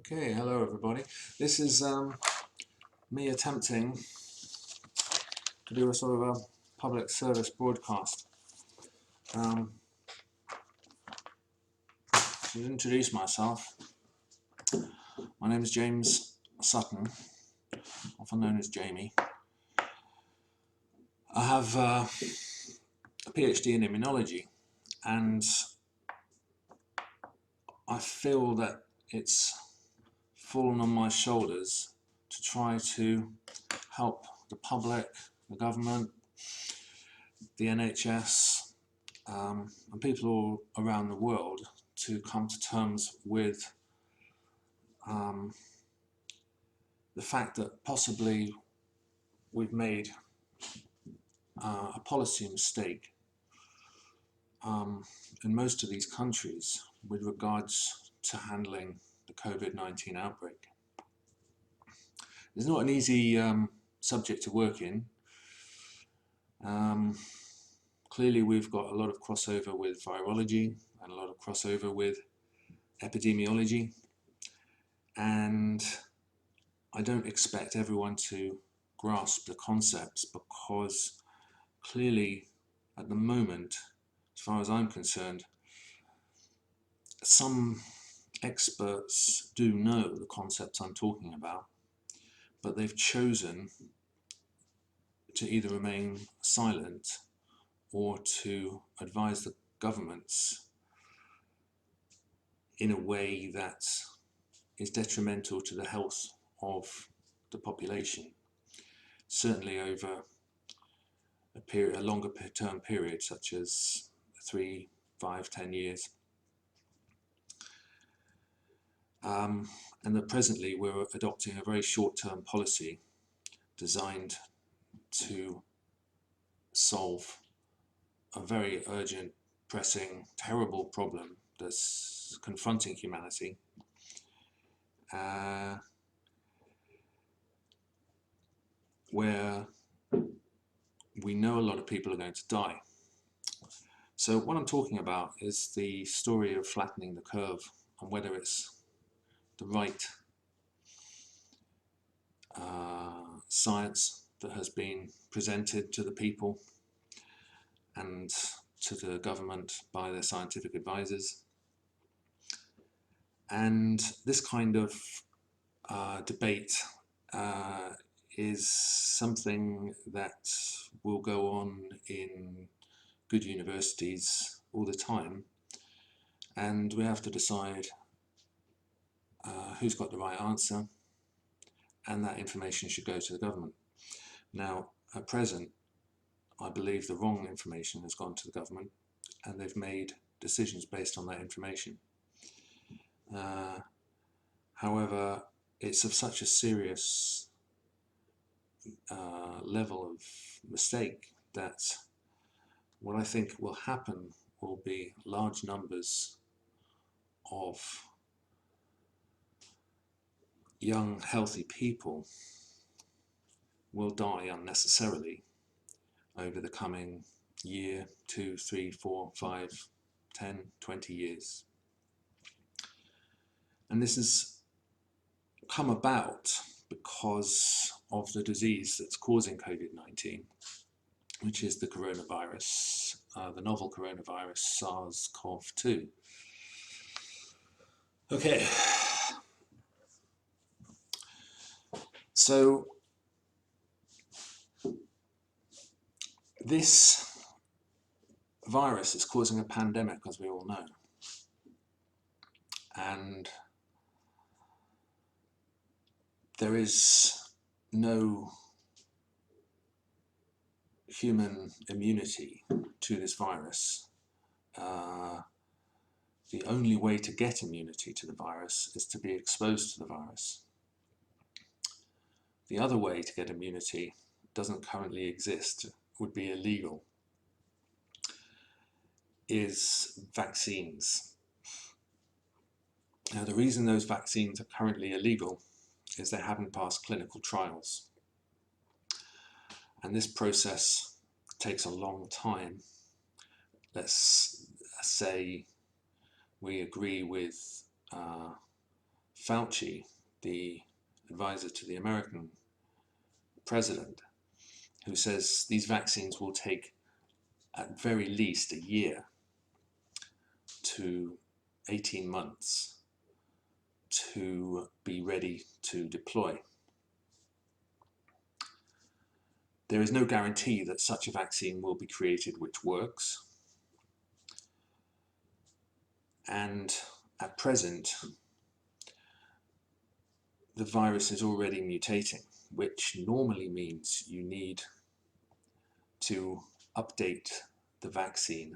Okay, hello everybody. This is me attempting to do a sort of a public service broadcast. To introduce myself, my name is James Sutton, often known as Jamie. I have a PhD in immunology, and I feel that it's fallen on my shoulders to try to help the public, the government, the NHS, and people all around the world to come to terms with the fact that possibly we've made a policy mistake in most of these countries with regards to handling the COVID-19 outbreak. It's not an easy subject to work in. Clearly we've got a lot of crossover with virology and a lot of crossover with epidemiology, and I don't expect everyone to grasp the concepts, because clearly at the moment, as far as I'm concerned, some experts do know the concepts I'm talking about, but they've chosen to either remain silent or to advise the governments in a way that is detrimental to the health of the population, certainly over a longer term period, such as 3, 5, 10 years. And that presently we're adopting a very short-term policy designed to solve a very urgent, pressing, terrible problem that's confronting humanity, where we know a lot of people are going to die. So what I'm talking about is the story of flattening the curve, and whether it's the right science that has been presented to the people and to the government by their scientific advisors. And this kind of debate is something that will go on in good universities all the time, and we have to decide who's got the right answer, and that information should go to the government. Now, at present, I believe the wrong information has gone to the government, and they've made decisions based on that information. However, it's of such a serious level of mistake that what I think will happen will be large numbers of young, healthy people will die unnecessarily over the coming year, 2, 3, 4, 5, 10, 20 years. And this has come about because of the disease that's causing COVID-19, which is the coronavirus, the novel coronavirus, SARS-CoV-2. Okay, so this virus is causing a pandemic, as we all know, and there is no human immunity to this virus. The only way to get immunity to the virus is to be exposed to the virus. The other way to get immunity doesn't currently exist, would be illegal, is vaccines. Now, the reason those vaccines are currently illegal is they haven't passed clinical trials. And this process takes a long time. Let's say we agree with Fauci, the advisor to the American president, who says these vaccines will take at very least a year to 18 months to be ready to deploy. There is no guarantee that such a vaccine will be created which works. And at present, the virus is already mutating, which normally means you need to update the vaccine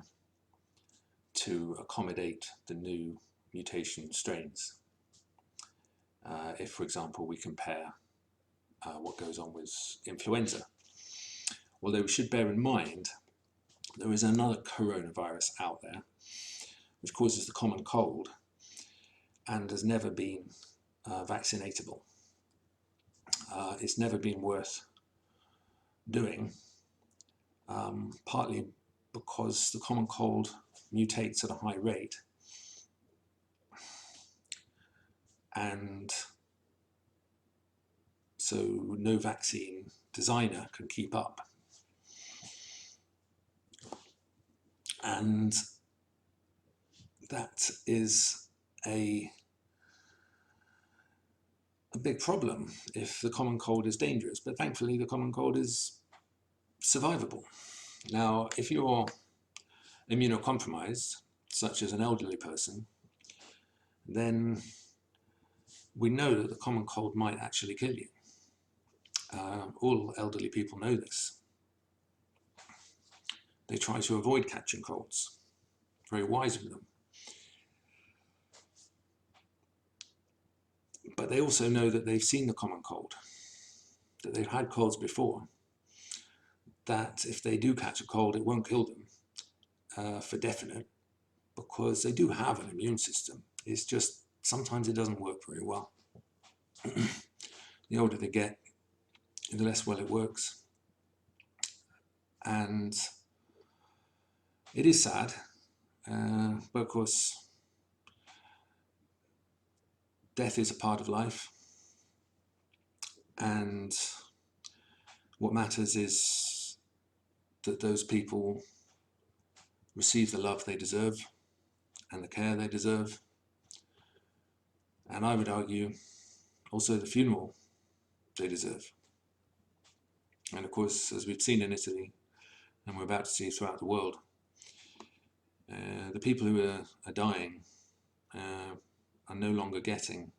to accommodate the new mutation strains. If, for example, we compare what goes on with influenza. Although we should bear in mind there is another coronavirus out there which causes the common cold and has never been vaccinatable. It's never been worth doing, partly because the common cold mutates at a high rate, and so no vaccine designer can keep up. And that is a big problem if the common cold is dangerous, but thankfully the common cold is survivable. Now, if you're immunocompromised, such as an elderly person, then we know that the common cold might actually kill you. All elderly people know this. They try to avoid catching colds. Very wise of them. But they also know that they've seen the common cold, that they've had colds before, that if they do catch a cold, it won't kill them for definite, because they do have an immune system. It's just sometimes it doesn't work very well. The older they get, the less well it works. And it is sad, but of course death is a part of life, and what matters is that those people receive the love they deserve and the care they deserve, and I would argue also the funeral they deserve. And of course, as we've seen in Italy, and we're about to see throughout the world, the people who are dying are no longer getting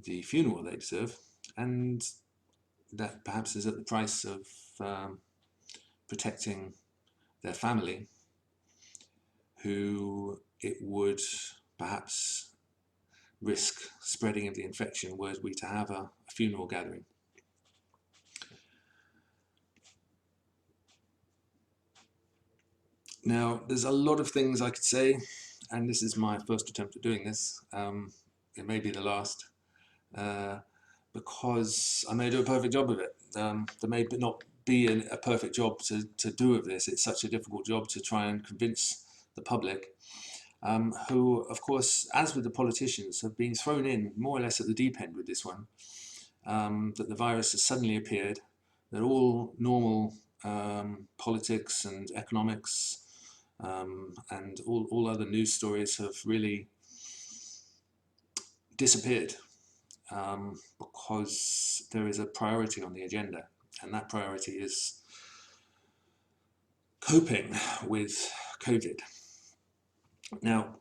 the funeral they deserve, and that perhaps is at the price of protecting their family, who it would perhaps risk spreading of the infection were we to have a funeral gathering. Now, there's a lot of things I could say, and this is my first attempt at doing this. It may be the last, because I may do a perfect job of it. There may not be a perfect job to do of this. It's such a difficult job to try and convince the public, who, of course, as with the politicians, have been thrown in more or less at the deep end with this one, that the virus has suddenly appeared, that all normal politics and economics and all other news stories have really disappeared, because there is a priority on the agenda, and that priority is coping with COVID. Now,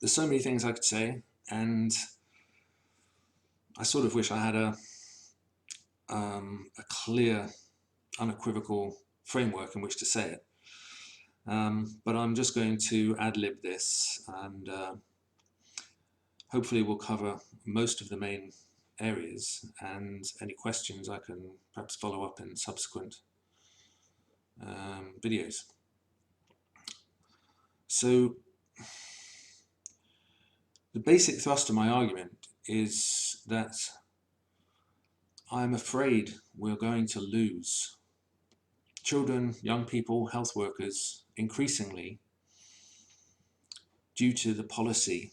there's so many things I could say, and I sort of wish I had a clear, unequivocal framework in which to say it. But I'm just going to ad-lib this, and hopefully we'll cover most of the main areas, and any questions I can perhaps follow up in subsequent videos. So the basic thrust of my argument is that I'm afraid we're going to lose children, young people, health workers increasingly due to the policy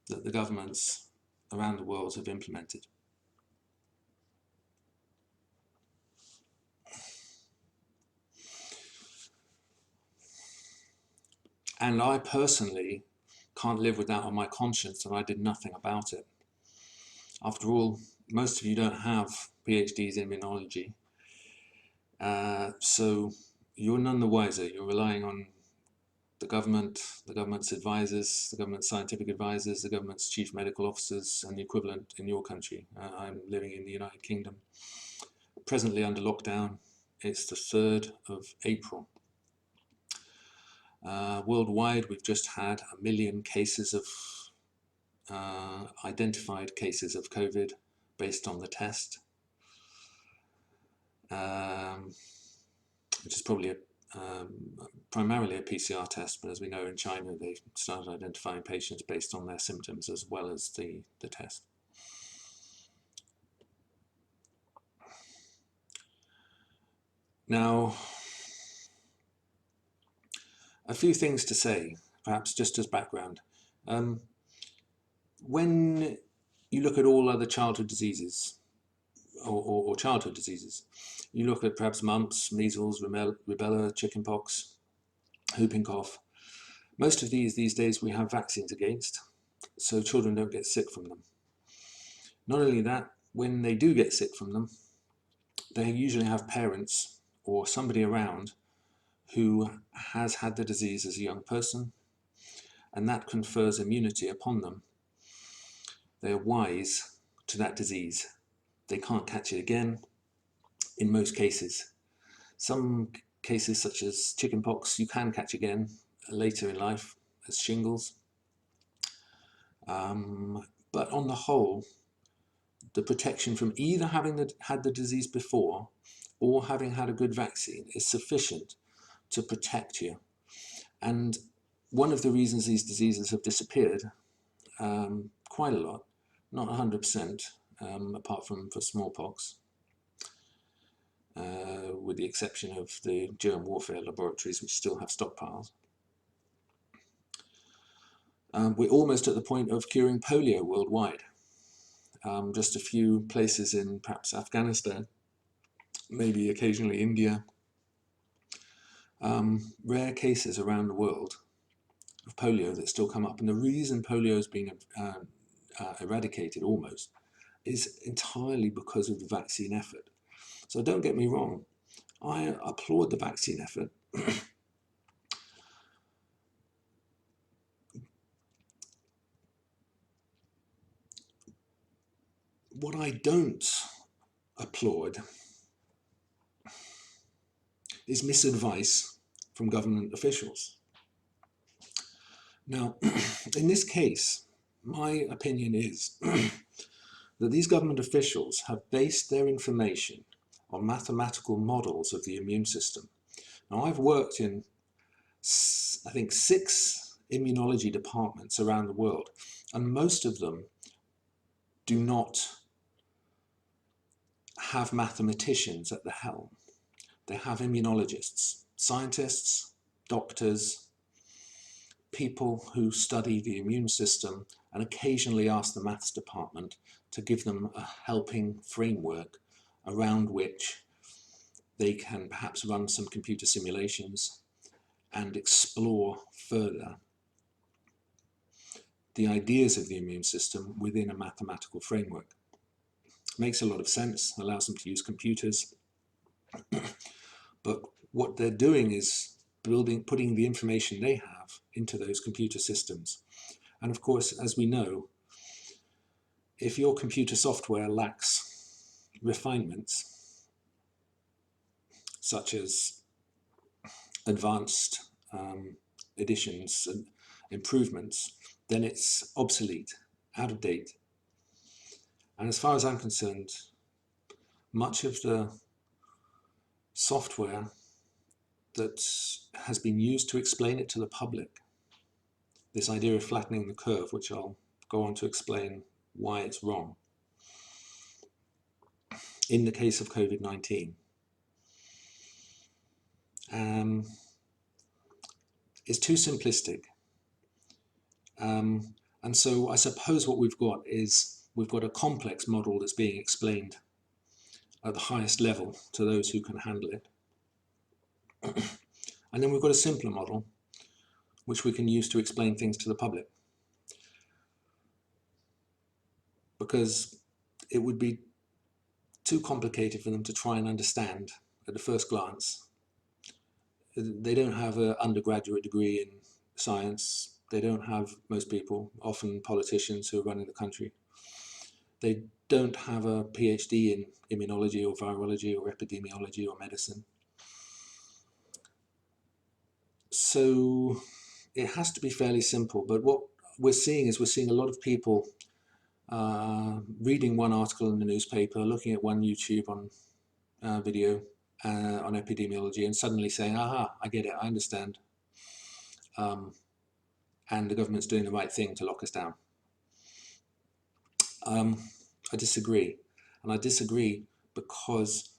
that the governments around the world have implemented. And I personally can't live with that on my conscience that I did nothing about it. After all, most of you don't have PhDs in immunology, so you're none the wiser. You're relying on the government's advisors, the government's scientific advisors, the government's chief medical officers, and the equivalent in your country. I'm living in the United Kingdom, presently under lockdown. It's the 3rd of April. Worldwide, we've just had 1 million cases of identified cases of COVID based on the test, which is probably primarily a PCR test, but as we know in China they started identifying patients based on their symptoms as well as the test. Now, a few things to say, perhaps just as background. When you look at all other childhood diseases, or childhood diseases, you look at perhaps mumps, measles, rubella, chickenpox, whooping cough. Most of these days we have vaccines against, so children don't get sick from them. Not only that, when they do get sick from them, they usually have parents or somebody around who has had the disease as a young person, and that confers immunity upon them. They are wise to that disease. They can't catch it again in most cases. Some cases, such as chickenpox, you can catch again later in life as shingles. But on the whole, the protection from either having had the disease before or having had a good vaccine is sufficient to protect you. And one of the reasons these diseases have disappeared quite a lot, not 100%, apart from for smallpox, with the exception of the germ warfare laboratories which still have stockpiles. We're almost at the point of curing polio worldwide. Just a few places in perhaps Afghanistan, maybe occasionally India. Rare cases around the world of polio that still come up. And the reason polio is being eradicated almost is entirely because of the vaccine effort. So don't get me wrong, I applaud the vaccine effort. What I don't applaud is misadvice from government officials. Now, in this case, my opinion is that these government officials have based their information on mathematical models of the immune system. Now, I've worked in, I think, 6 immunology departments around the world, and most of them do not have mathematicians at the helm. They have immunologists, scientists, doctors, people who study the immune system and occasionally ask the maths department to give them a helping framework around which they can perhaps run some computer simulations and explore further the ideas of the immune system within a mathematical framework. Makes a lot of sense, allows them to use computers, but what they're doing is putting the information they have into those computer systems. And of course, as we know, if your computer software lacks refinements, such as advanced additions and improvements, then it's obsolete, out of date. And as far as I'm concerned, much of the software that has been used to explain it to the public, this idea of flattening the curve, which I'll go on to explain why it's wrong, in the case of COVID-19, is too simplistic. And so I suppose what we've got is we've got a complex model that's being explained at the highest level to those who can handle it. And then we've got a simpler model which we can use to explain things to the public. Because it would be too complicated for them to try and understand at the first glance. They don't have an undergraduate degree in science. They don't have, most people, often politicians who are running the country. They don't have a PhD in immunology or virology or epidemiology or medicine. So it has to be fairly simple. But what we're seeing is we're seeing a lot of people reading one article in the newspaper, looking at one YouTube on video on epidemiology, and suddenly saying, aha, I get it, I understand. And the government's doing the right thing to lock us down. I disagree. And I disagree because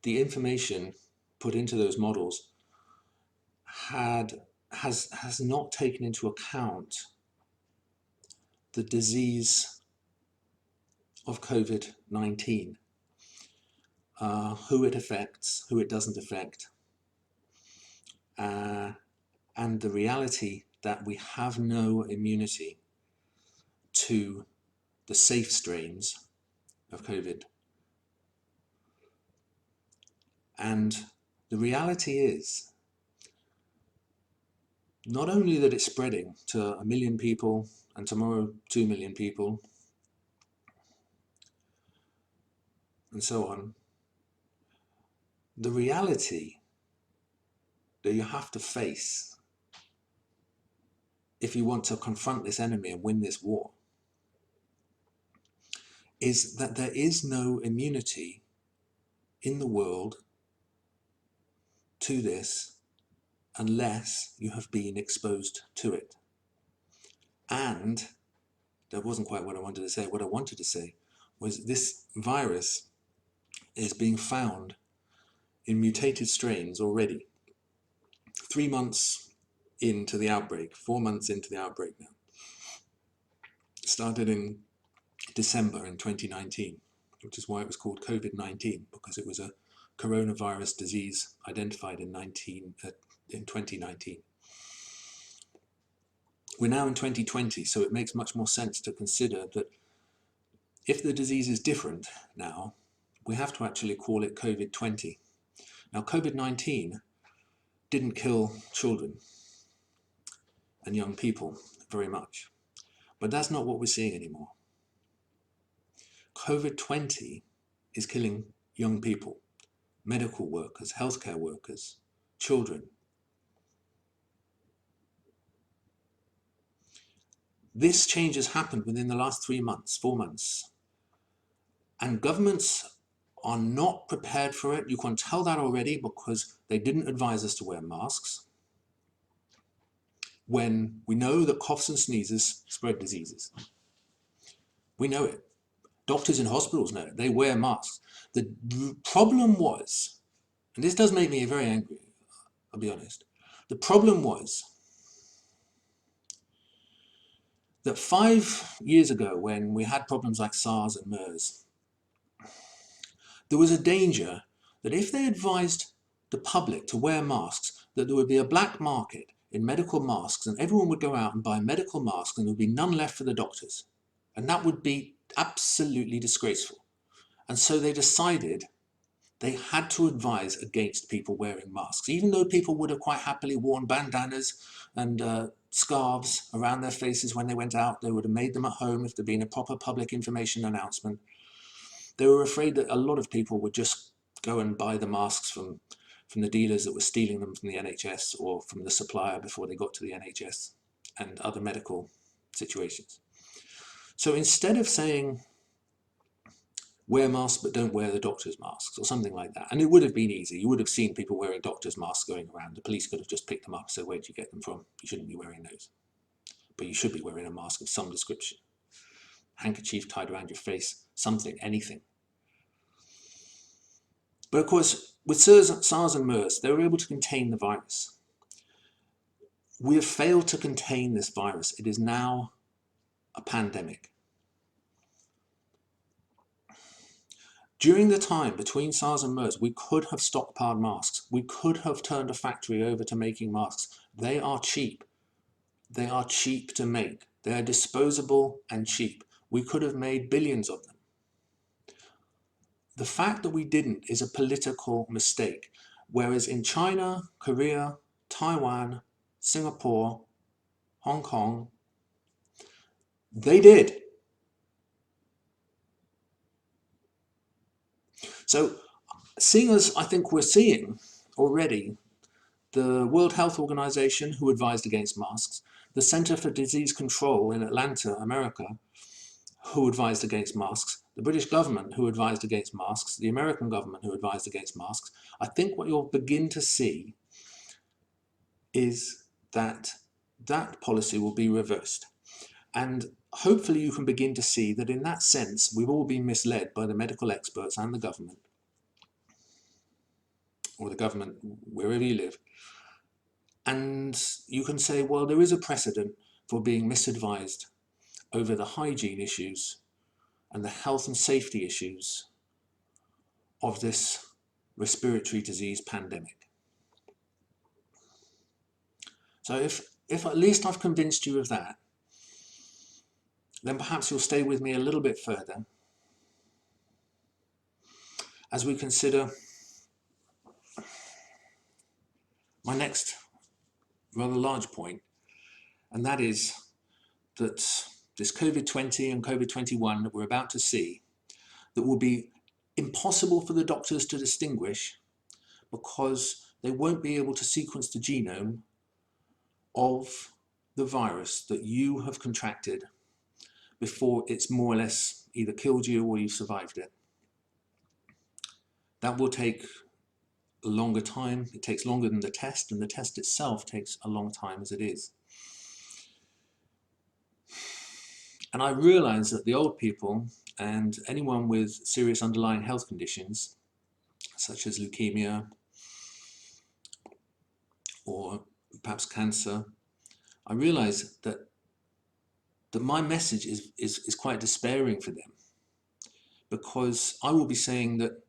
the information put into those models has not taken into account the disease of COVID-19, who it affects, who it doesn't affect, and the reality that we have no immunity to the safe strains of COVID. And the reality is not only that it's spreading to 1 million people and tomorrow 2 million people and so on, the reality that you have to face if you want to confront this enemy and win this war is that there is no immunity in the world to this unless you have been exposed to it. And that wasn't quite what I wanted to say. What I wanted to say was this virus is being found in mutated strains already. 3 months into the outbreak, 4 months into the outbreak now. It started in December in 2019, which is why it was called COVID-19, because it was a coronavirus disease identified in 2019. We're now in 2020, so it makes much more sense to consider that if the disease is different now, we have to actually call it COVID-20. Now, COVID-19 didn't kill children and young people very much, but that's not what we're seeing anymore. COVID-20 is killing young people, medical workers, healthcare workers, children. This change has happened within the last 3 months, 4 months, and governments are not prepared for it. You can tell that already because they didn't advise us to wear masks when we know that coughs and sneezes spread diseases. We know it. Doctors in hospitals know it. They wear masks. The problem was, and this does make me very angry, I'll be honest. The problem was that 5 years ago, when we had problems like SARS and MERS, there was a danger that if they advised the public to wear masks, that there would be a black market in medical masks and everyone would go out and buy medical masks and there would be none left for the doctors. And that would be absolutely disgraceful. And so they decided they had to advise against people wearing masks, even though people would have quite happily worn bandanas and scarves around their faces when they went out. They would have made them at home if there'd been a proper public information announcement. They were afraid that a lot of people would just go and buy the masks from the dealers that were stealing them from the NHS or from the supplier before they got to the NHS and other medical situations. So instead of saying, wear masks but don't wear the doctor's masks or something like that, and it would have been easy. You would have seen people wearing doctor's masks going around. The police could have just picked them up and said, where did you get them from? You shouldn't be wearing those. But you should be wearing a mask of some description. Handkerchief tied around your face, something, anything. But of course, with SARS and MERS, they were able to contain the virus. We have failed to contain this virus. It is now a pandemic. During the time between SARS and MERS, we could have stockpiled masks. We could have turned a factory over to making masks. They are cheap. They are cheap to make. They are disposable and cheap. We could have made billions of them. The fact that we didn't is a political mistake. Whereas in China, Korea, Taiwan, Singapore, Hong Kong, they did. So seeing as I think we're seeing already the World Health Organization, who advised against masks, the Center for Disease Control in Atlanta, America, who advised against masks, the British government, who advised against masks, the American government, who advised against masks, I think what you'll begin to see is that that policy will be reversed. And hopefully you can begin to see that in that sense, we've all been misled by the medical experts and the government, or the government wherever you live. And you can say, well, there is a precedent for being misadvised over the hygiene issues and the health and safety issues of this respiratory disease pandemic. So if at least I've convinced you of that, then perhaps you'll stay with me a little bit further as we consider my next rather large point, and that is that this COVID-20 and COVID-21 that we're about to see, that will be impossible for the doctors to distinguish because they won't be able to sequence the genome of the virus that you have contracted before it's more or less either killed you or you've survived it. That will take a longer time. It takes longer than the test, and the test itself takes a long time as it is. And I realize that the old people and anyone with serious underlying health conditions, such as leukemia or perhaps cancer, I realize that my message is quite despairing for them, because I will be saying that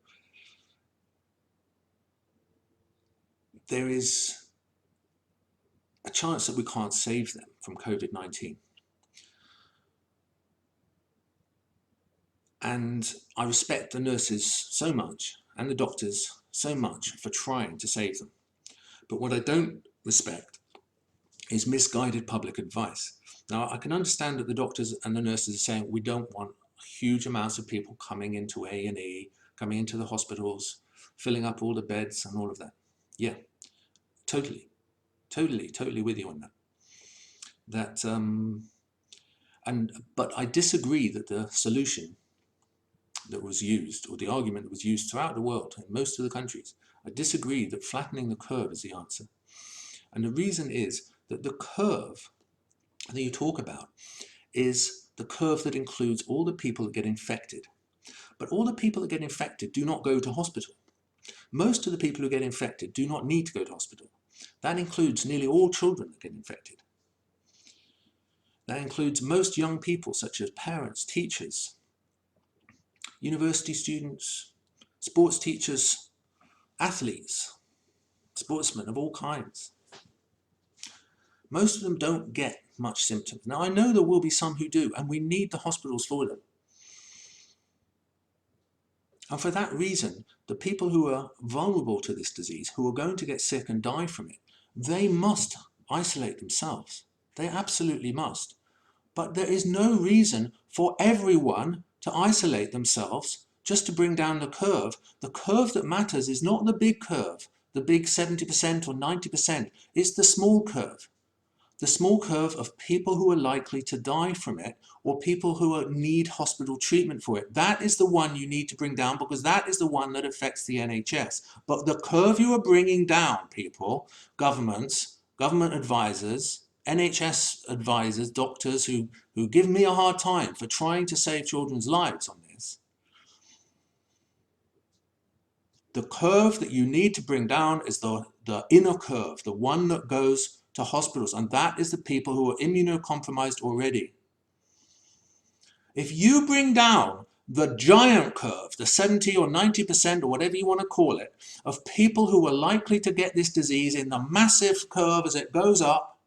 there is a chance that we can't save them from COVID-19. And I respect the nurses so much and the doctors so much for trying to save them. But what I don't respect is misguided public advice. Now, I can understand that the doctors and the nurses are saying we don't want huge amounts of people coming into A&E, coming into the hospitals, filling up all the beds and all of that. Yeah, totally with you on that. But I disagree that the solution that was used, or the argument that was used throughout the world in most of the countries, I disagree that flattening the curve is the answer. And the reason is that the curve that you talk about is the curve that includes all the people that get infected. But all the people that get infected do not go to hospital. Most of the people who get infected do not need to go to hospital. That includes nearly all children that get infected. That includes most young people, such as parents, teachers, university students, sports teachers, athletes, sportsmen of all kinds. Most of them don't get much symptoms. Now, I know there will be some who do, and we need the hospitals for them. And for that reason, the people who are vulnerable to this disease, who are going to get sick and die from it, they must isolate themselves. They absolutely must. But there is no reason for everyone to isolate themselves just to bring down the curve. The curve that matters is not the big curve, the big 70% or 90%. It's the small curve. The small curve of people who are likely to die from it, or people who need hospital treatment for it. That is the one you need to bring down, because that is the one that affects the NHS. But the curve you are bringing down, people, governments, government advisors, NHS advisors, doctors who give me a hard time for trying to save children's lives on this. The curve that you need to bring down is the inner curve, the one that goes to hospitals, and that is the people who are immunocompromised already. If you bring down the giant curve, the 70 or 90% or whatever you want to call it, of people who are likely to get this disease in the massive curve as it goes up,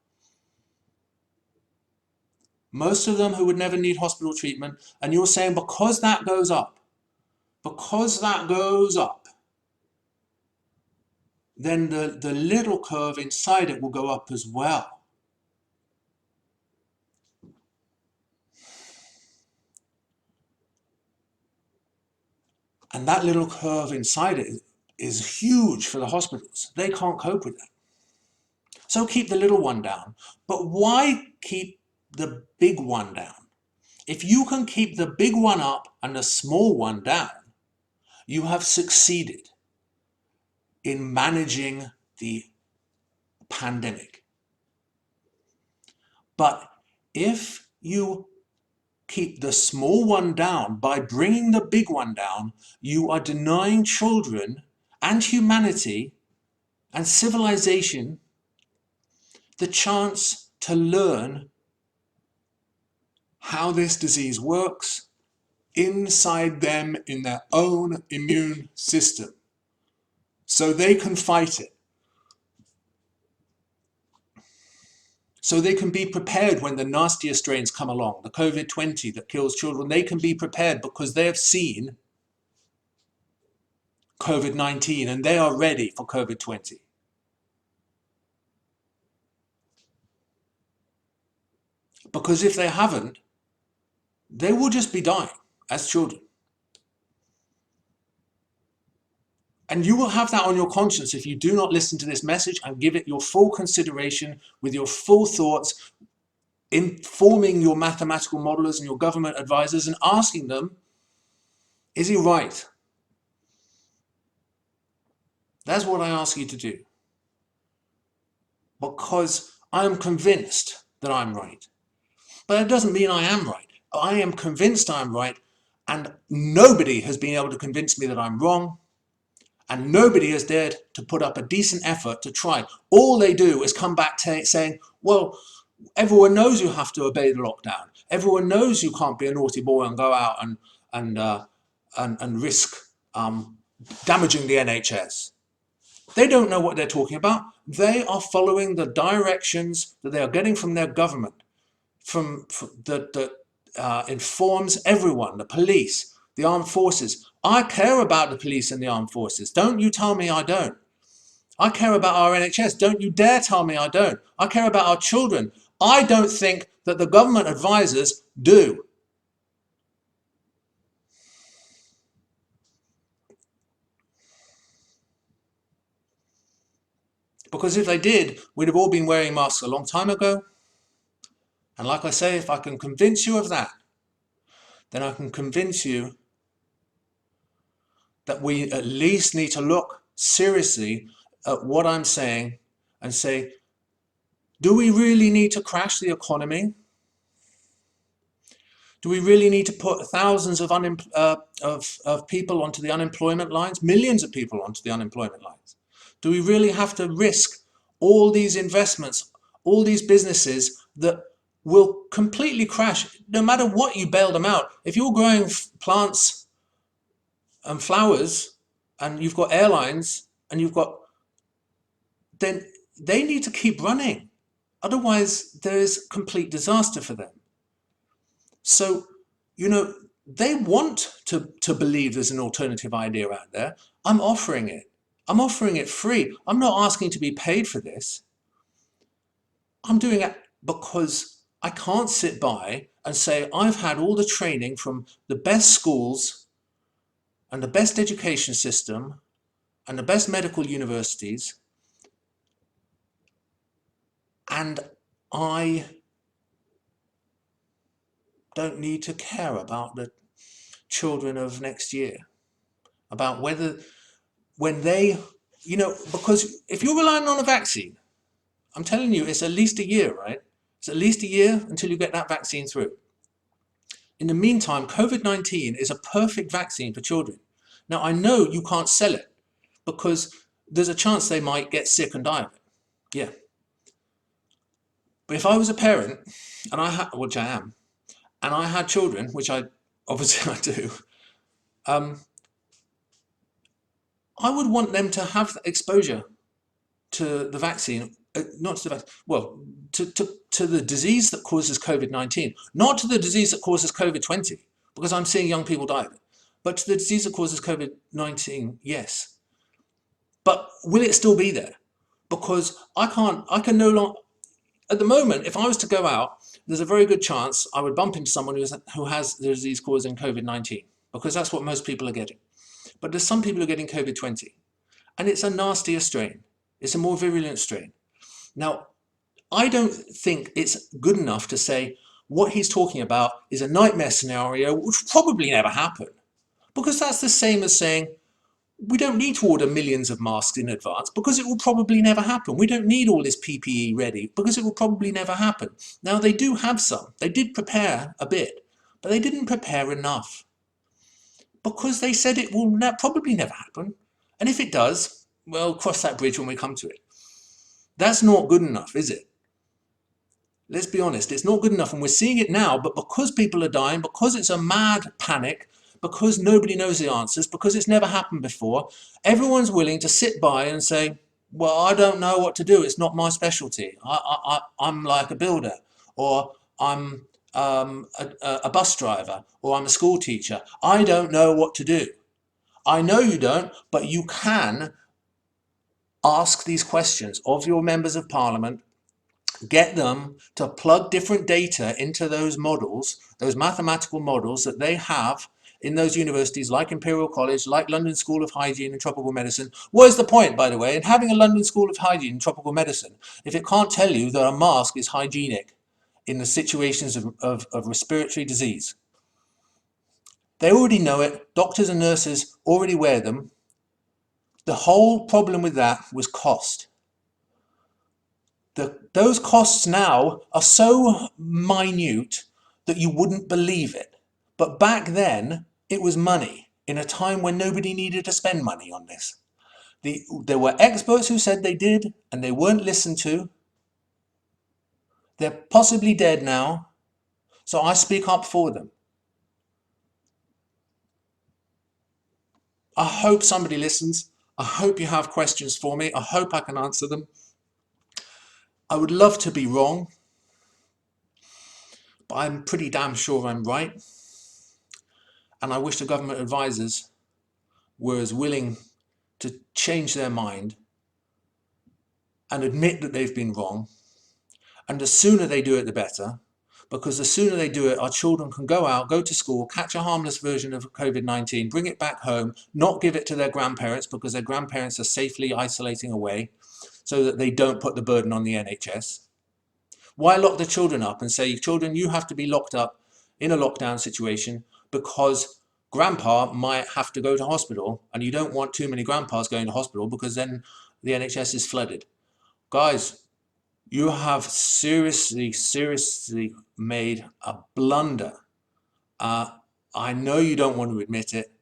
most of them who would never need hospital treatment, and you're saying because that goes up, then the little curve inside it will go up as well. And that little curve inside it is huge for the hospitals. They can't cope with that. So keep the little one down. But why keep the big one down? If you can keep the big one up and the small one down, you have succeeded in managing the pandemic. But if you keep the small one down by bringing the big one down, you are denying children and humanity and civilization the chance to learn how this disease works inside them in their own immune system, so they can fight it. So they can be prepared when the nastier strains come along, the COVID-20 that kills children. They can be prepared because they have seen COVID-19 and they are ready for COVID-20. Because if they haven't, they will just be dying as children. And you will have that on your conscience if you do not listen to this message and give it your full consideration with your full thoughts, informing your mathematical modelers and your government advisors and asking them, is he right? That's what I ask you to do. Because I am convinced that I'm right. But it doesn't mean I am right. I am convinced I'm right, and nobody has been able to convince me that I'm wrong. And nobody has dared to put up a decent effort to try. All they do is come back saying, well, everyone knows you have to obey the lockdown. Everyone knows you can't be a naughty boy and go out and risk damaging the NHS. They don't know what they're talking about. They are following the directions that they are getting from their government, that informs everyone, the police, the armed forces. I care about the police and the armed forces. Don't you tell me I don't. I care about our NHS. Don't you dare tell me I don't. I care about our children. I don't think that the government advisors do. Because if they did, we'd have all been wearing masks a long time ago. And like I say, if I can convince you of that, then I can convince you that we at least need to look seriously at what I'm saying and say, do we really need to crash the economy? Do we really need to put thousands of people onto the unemployment lines, millions of people onto the unemployment lines? Do we really have to risk all these investments, all these businesses that will completely crash, no matter what you bail them out? If you're growing plants and flowers and you've got airlines and then they need to keep running. Otherwise, there is complete disaster for them. So, they want to believe there's an alternative idea out there. I'm offering it. I'm offering it free. I'm not asking to be paid for this. I'm doing it because I can't sit by and say, I've had all the training from the best schools and the best education system and the best medical universities, and I don't need to care about the children of next year, about when they, because if you're relying on a vaccine, I'm telling you, it's at least a year, right? It's at least a year until you get that vaccine through. In the meantime, COVID-19 is a perfect vaccine for children. Now, I know you can't sell it because there's a chance they might get sick and die of it. Yeah. But if I was a parent, and I had, which I am, and I had children, which I obviously I do, I would want them to have exposure to the vaccine, not to the vaccine, well, to the disease that causes COVID-19, not to the disease that causes COVID-20, because I'm seeing young people die of it, but to the disease that causes COVID-19, yes. But will it still be there? Because I can no longer, at the moment, if I was to go out, there's a very good chance I would bump into someone who has the disease causing COVID-19, because that's what most people are getting. But there's some people who are getting COVID-20, and it's a nastier strain. It's a more virulent strain. Now, I don't think it's good enough to say what he's talking about is a nightmare scenario, which will probably never happen. Because that's the same as saying, we don't need to order millions of masks in advance because it will probably never happen. We don't need all this PPE ready because it will probably never happen. Now, they do have some. They did prepare a bit, but they didn't prepare enough because they said it will probably never happen. And if it does, well, cross that bridge when we come to it. That's not good enough, is it? Let's be honest, it's not good enough, and we're seeing it now, but because people are dying, because it's a mad panic, because nobody knows the answers, because it's never happened before, everyone's willing to sit by and say, well, I don't know what to do, it's not my specialty. I'm like a builder, or I'm a bus driver, or I'm a school teacher. I don't know what to do. I know you don't, but you can ask these questions of your members of parliament. Get them to plug different data into those models, those mathematical models that they have in those universities like Imperial College, like London School of Hygiene and Tropical Medicine. What is the point, by the way, in having a London School of Hygiene and Tropical Medicine if it can't tell you that a mask is hygienic in the situations of respiratory disease? They already know it. Doctors and nurses already wear them. The whole problem with that was cost. Those costs now are so minute that you wouldn't believe it. But back then, it was money in a time when nobody needed to spend money on this. There were experts who said they did, and they weren't listened to. They're possibly dead now, so I speak up for them. I hope somebody listens. I hope you have questions for me. I hope I can answer them. I would love to be wrong, but I'm pretty damn sure I'm right. And I wish the government advisors were as willing to change their mind and admit that they've been wrong. And the sooner they do it, the better. Because the sooner they do it, our children can go out, go to school, catch a harmless version of COVID-19, bring it back home, not give it to their grandparents because their grandparents are safely isolating away so that they don't put the burden on the NHS. Why lock the children up and say, children, you have to be locked up in a lockdown situation because grandpa might have to go to hospital, and you don't want too many grandpas going to hospital because then the NHS is flooded. Guys, you have seriously made a blunder. I know you don't want to admit it.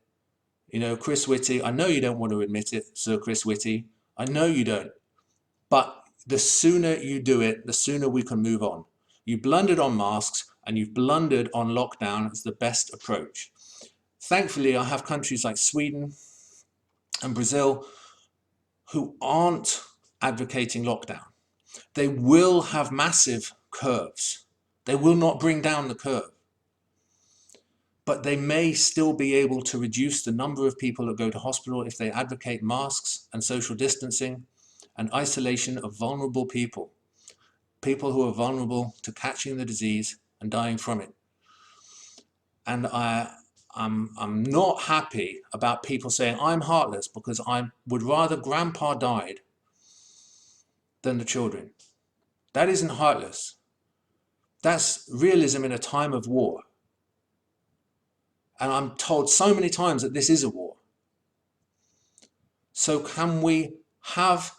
You know, Chris Whitty, I know you don't want to admit it, Sir Chris Whitty. I know you don't. But the sooner you do it, the sooner we can move on. You blundered on masks and you've blundered on lockdown as the best approach. Thankfully, I have countries like Sweden and Brazil who aren't advocating lockdown. They will have massive curves. They will not bring down the curve. But they may still be able to reduce the number of people that go to hospital if they advocate masks and social distancing and isolation of vulnerable people. People who are vulnerable to catching the disease and dying from it. And I'm not happy about people saying I'm heartless because I would rather grandpa died than the children. That isn't heartless. That's realism in a time of war. And I'm told so many times that this is a war. So can we have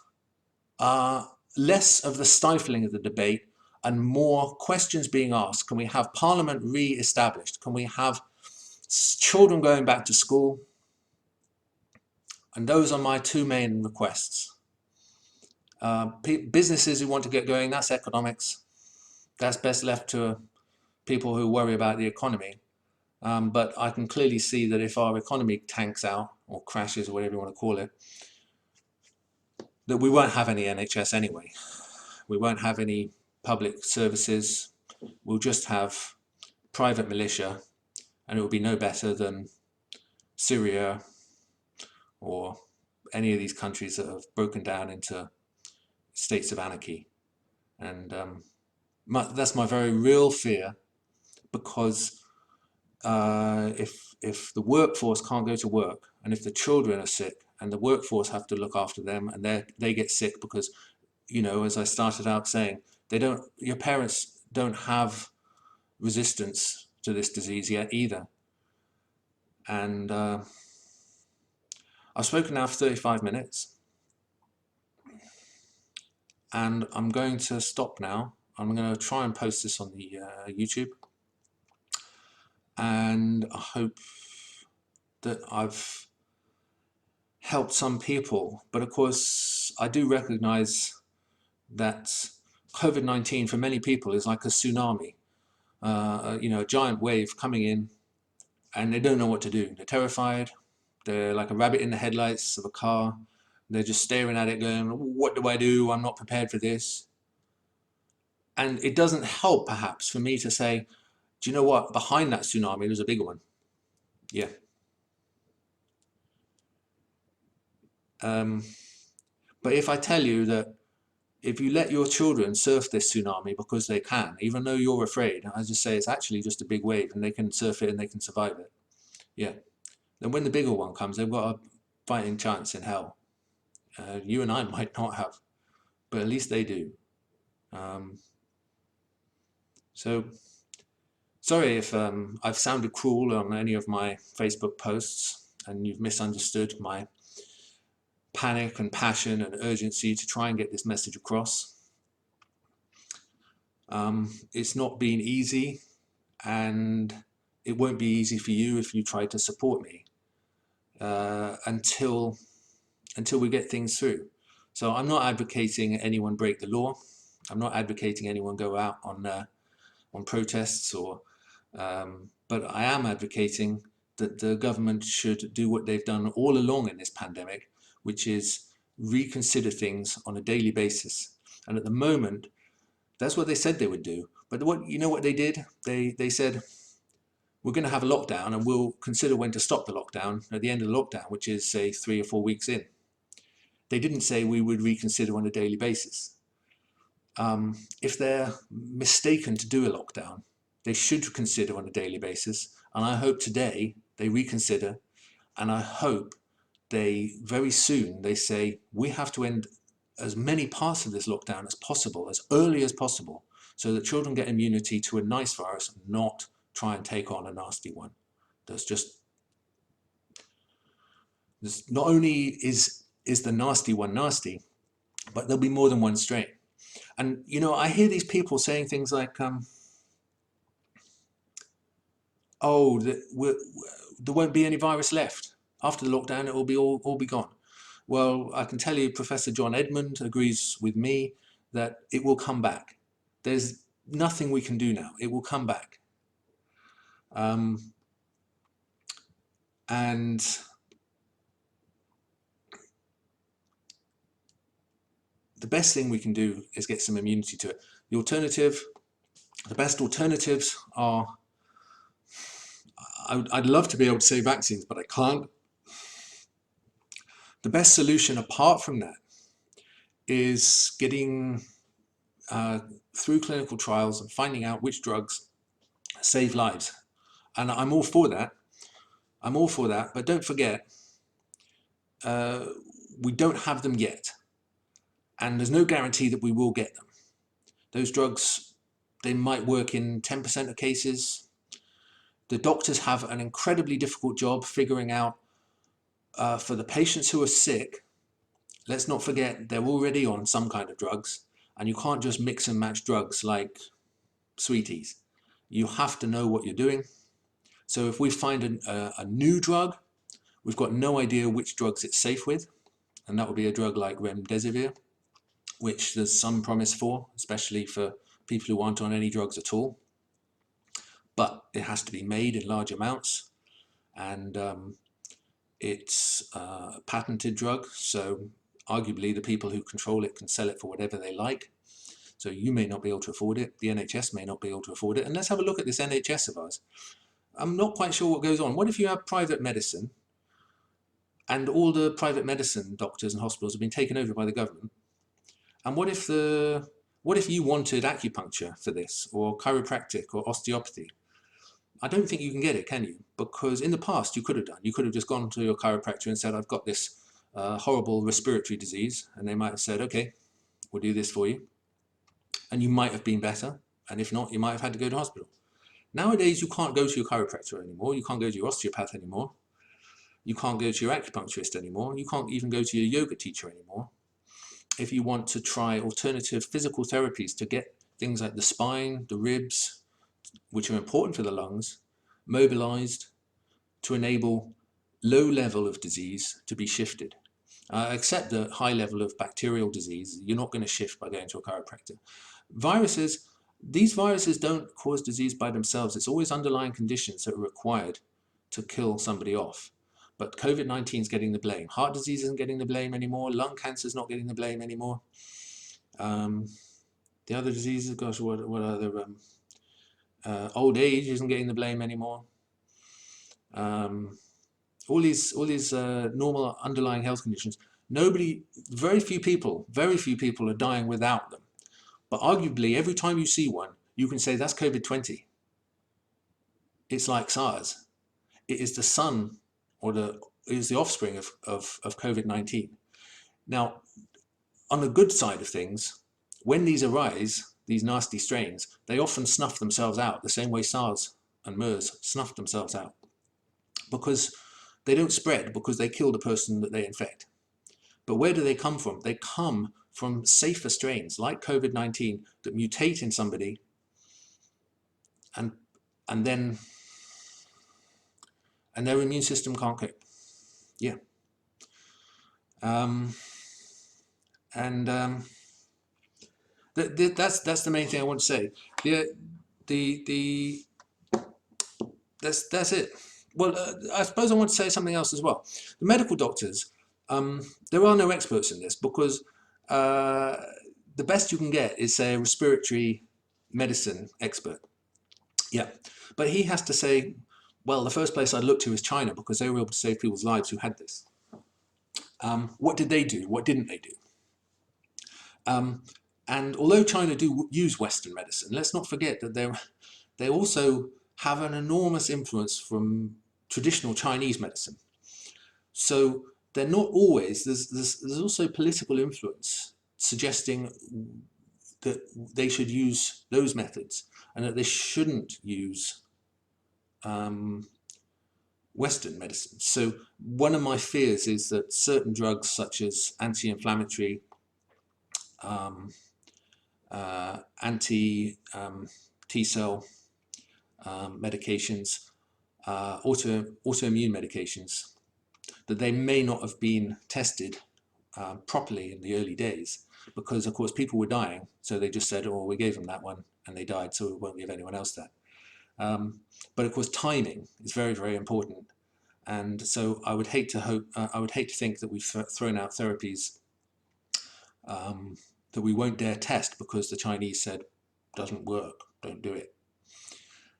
less of the stifling of the debate and more questions being asked? Can we have Parliament re-established? Can we have children going back to school? And those are my two main requests. Businesses who want to get going, that's economics. that's best left to people who worry about the economy. But I can clearly see that if our economy tanks out or crashes or whatever you want to call it, that we won't have any NHS anyway. We won't have any public services. We'll just have private militia, and it will be no better than Syria or any of these countries that have broken down into states of anarchy. And that's my very real fear, because if the workforce can't go to work, and if the children are sick and the workforce have to look after them, and they get sick because, you know, as I started out saying, your parents don't have resistance to this disease yet either. And I've spoken now for 35 minutes, and I'm going to stop now. I'm going to try and post this on the YouTube, and I hope that I've helped some people. But of course, I do recognize that COVID-19 for many people is like a tsunami, you know, a giant wave coming in, and they don't know what to do. They're terrified. They're like a rabbit in the headlights of a car. They're just staring at it going, what do I do? I'm not prepared for this. And it doesn't help, perhaps, for me to say, do you know what? Behind that tsunami, there's a bigger one. Yeah. But if I tell you that if you let your children surf this tsunami because they can, even though you're afraid, I just say it's actually just a big wave and they can surf it and they can survive it. Yeah. Then when the bigger one comes, they've got a fighting chance in hell. You and I might not have, but at least they do. So sorry if I've sounded cruel on any of my Facebook posts and you've misunderstood my panic and passion and urgency to try and get this message across. It's not been easy, and it won't be easy for you if you try to support me until we get things through. So I'm not advocating anyone break the law. I'm not advocating anyone go out on protests, or but I am advocating that the government should do what they've done all along in this pandemic, which is reconsider things on a daily basis. And at the moment, that's what they said they would do. But you know what they did? They said, we're going to have a lockdown and we'll consider when to stop the lockdown at the end of the lockdown, which is, say, 3 or 4 weeks in. They didn't say we would reconsider on a daily basis. If they're mistaken to do a lockdown, they should consider on a daily basis. And I hope today they reconsider, and I hope they very soon they say we have to end as many parts of this lockdown as possible, as early as possible, so that children get immunity to a nice virus and not try and take on a nasty one. Not only is the nasty one nasty, but there'll be more than one strain. And you know, I hear these people saying things like, oh, there won't be any virus left. After the lockdown, it will be all be gone. Well, I can tell you, Professor John Edmund agrees with me that it will come back. There's nothing we can do now. It will come back. And the best thing we can do is get some immunity to it. The best alternatives are, I'd love to be able to say vaccines, but I can't. The best solution apart from that is getting through clinical trials and finding out which drugs save lives. And I'm all for that. I'm all for that, but don't forget, we don't have them yet. And there's no guarantee that we will get them. Those drugs, they might work in 10% of cases. The doctors have an incredibly difficult job figuring out for the patients who are sick. Let's not forget they're already on some kind of drugs, and you can't just mix and match drugs like sweeties. You have to know what you're doing. So if we find a new drug, we've got no idea which drugs it's safe with, and that would be a drug like remdesivir, which there's some promise for, especially for people who aren't on any drugs at all, but it has to be made in large amounts, and it's a patented drug, so arguably the people who control it can sell it for whatever they like. So you may not be able to afford it, the NHS may not be able to afford it, and let's have a look at this NHS of ours. I'm not quite sure what goes on. What if you have private medicine and all the private medicine doctors and hospitals have been taken over by the government? And what if you wanted acupuncture for this, or chiropractic, or osteopathy? I don't think you can get it, can you? Because in the past you could have done. You could have just gone to your chiropractor and said, I've got this horrible respiratory disease, and they might have said, okay, we'll do this for you. And you might have been better, and if not, you might have had to go to hospital. Nowadays, you can't go to your chiropractor anymore, you can't go to your osteopath anymore, you can't go to your acupuncturist anymore, you can't even go to your yoga teacher anymore. If you want to try alternative physical therapies to get things like the spine, the ribs, which are important for the lungs, mobilized to enable low level of disease to be shifted. Except the high level of bacterial disease, you're not going to shift by going to a chiropractor. Viruses, these viruses don't cause disease by themselves. It's always underlying conditions that are required to kill somebody off. But COVID-19 is getting the blame. Heart disease isn't getting the blame anymore. Lung cancer is not getting the blame anymore. The other diseases, gosh, what are the old age isn't getting the blame anymore. All these normal underlying health conditions. Very few people are dying without them. But arguably, every time you see one, you can say that's COVID-20. It's like SARS. It is the son, or it is the offspring of COVID-19. Now, on the good side of things, when these arise, these nasty strains, they often snuff themselves out the same way SARS and MERS snuffed themselves out, because they don't spread, because they kill the person that they infect. But where do they come from? They come from safer strains like COVID-19 that mutate in somebody and their immune system can't cope. Yeah. That's the main thing I want to say. That's it. Well, I suppose I want to say something else as well. The medical doctors, there are no experts in this, because the best you can get is, say, a respiratory medicine expert. Yeah, but he has to say, well, the first place I'd look to is China, because they were able to save people's lives who had this. What did they do? What didn't they do? And although China do use Western medicine, let's not forget that they also have an enormous influence from traditional Chinese medicine. So they're not always, there's also political influence suggesting that they should use those methods and that they shouldn't use Western medicine. So one of my fears is that certain drugs such as anti-inflammatory, anti-T-cell medications, autoimmune medications, that they may not have been tested properly in the early days, because of course people were dying, so they just said, oh, we gave them that one and they died, so we won't give anyone else that. But of course timing is very, very important, and so I would hate to think that we've thrown out therapies that we won't dare test because the Chinese said doesn't work, don't do it.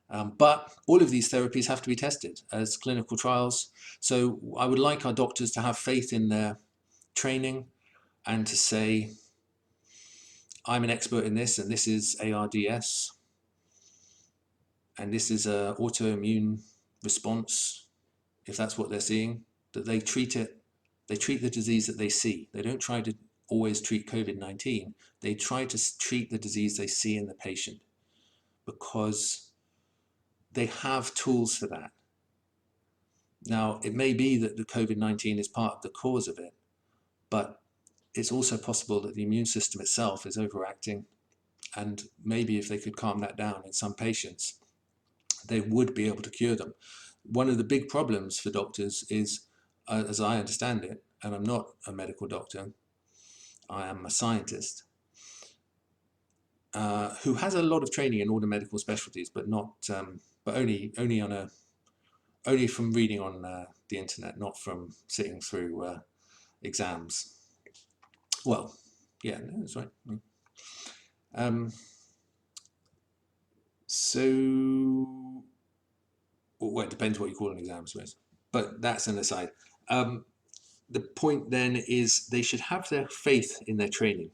But all of these therapies have to be tested as clinical trials. So I would like our doctors to have faith in their training and to say, I'm an expert in this, and this is ARDS, and this is an autoimmune response, if that's what they're seeing, that they treat it, they treat the disease that they see. They don't try to always treat COVID-19. They try to treat the disease they see in the patient, because they have tools for that. Now, it may be that the COVID-19 is part of the cause of it, but it's also possible that the immune system itself is overacting, and maybe if they could calm that down in some patients, they would be able to cure them. One of the big problems for doctors is, as I understand it, and I'm not a medical doctor, I am a scientist, who has a lot of training in all the medical specialties, but not, but only from reading on the internet, not from sitting through exams. Well, yeah, no, that's right. So, well, it depends what you call an exam, I suppose. But that's an aside. The point then is they should have their faith in their training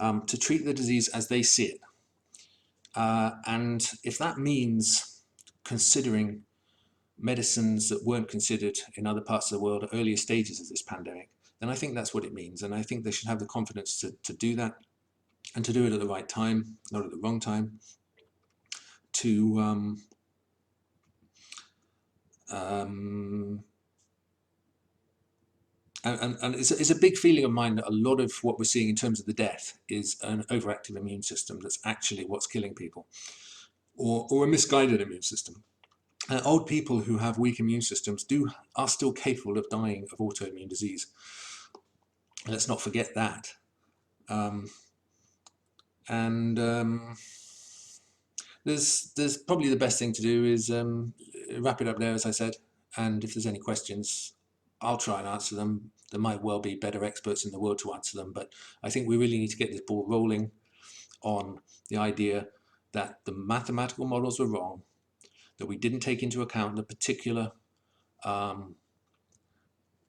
to treat the disease as they see it. And if that means considering medicines that weren't considered in other parts of the world at earlier stages of this pandemic, then I think that's what it means. And I think they should have the confidence to do that, and to do it at the right time, not at the wrong time, to and it's a big feeling of mine that a lot of what we're seeing in terms of the death is an overactive immune system that's actually what's killing people, or a misguided immune system. Old people who have weak immune systems are still capable of dying of autoimmune disease. Let's not forget that. There's probably the best thing to do is wrap it up there, as I said. And if there's any questions, I'll try and answer them. There might well be better experts in the world to answer them, but I think we really need to get this ball rolling on the idea that the mathematical models were wrong, that we didn't take into account the particular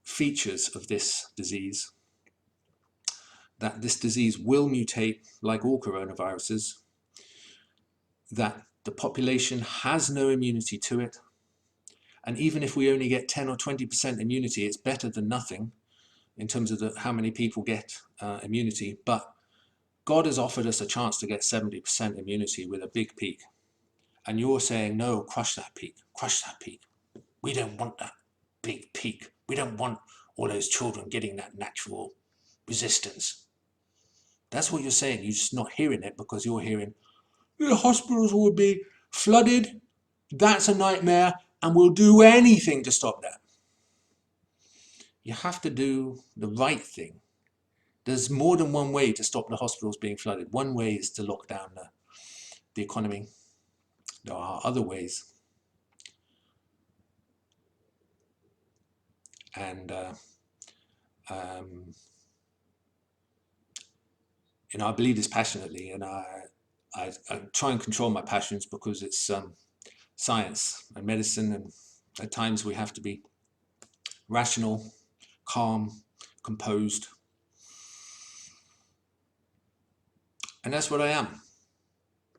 features of this disease, that this disease will mutate like all coronaviruses, that the population has no immunity to it, and even if we only get 10 or 20% immunity, it's better than nothing in terms of how many people get immunity. But God has offered us a chance to get 70% immunity with a big peak. And you're saying, no, crush that peak, crush that peak. We don't want that big peak. We don't want all those children getting that natural resistance. That's what you're saying. You're just not hearing it because you're hearing, the hospitals will be flooded. That's a nightmare. And we'll do anything to stop that. You have to do the right thing. There's more than one way to stop the hospitals being flooded. One way is to lock down the economy. There are other ways. And I believe this passionately, and I try and control my passions because it's science and medicine, and at times we have to be rational, calm, composed. And that's what I am.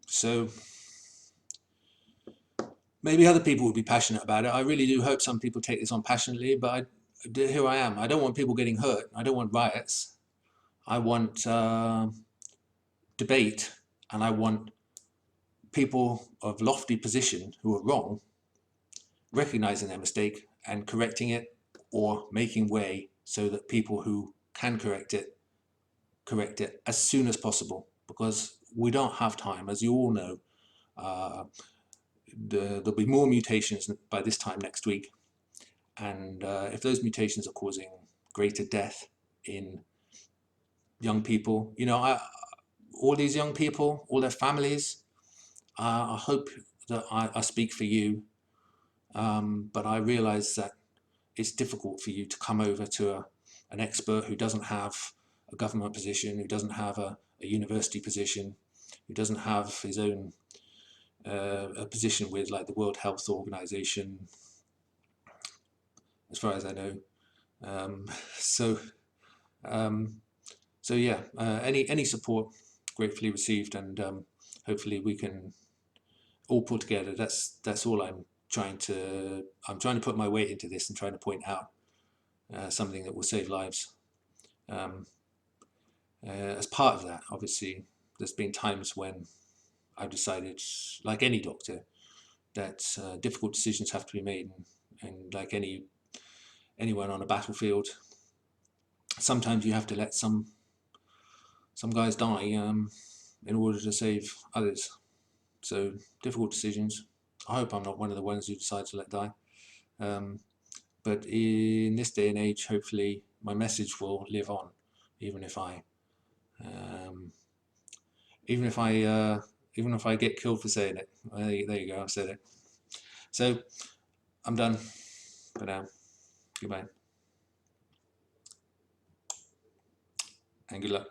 So maybe other people will be passionate about it. I really do hope some people take this on passionately, but here I am. I don't want people getting hurt. I don't want riots. I want debate, and I want people of lofty position who are wrong recognizing their mistake and correcting it, or making way so that people who can correct it as soon as possible, because we don't have time. As you all know, there'll be more mutations by this time next week, and if those mutations are causing greater death in young people, all these young people, all their families, I hope that I speak for you, but I realize that it's difficult for you to come over to an expert who doesn't have a government position, who doesn't have a university position, who doesn't have his own a position with like the World Health Organization, as far as I know. So yeah, any support gratefully received, and hopefully we can all pull together. That's all I'm trying to put my weight into this and trying to point out something that will save lives. As part of that, obviously, there's been times when I've decided, like any doctor, that difficult decisions have to be made, and like anyone on a battlefield, sometimes you have to let some guys die in order to save others. So difficult decisions. I hope I'm not one of the ones who decide to let die. But in this day and age, hopefully my message will live on, even if I even if I get killed for saying it. There you go, I've said it. So I'm done for now. Goodbye and good luck.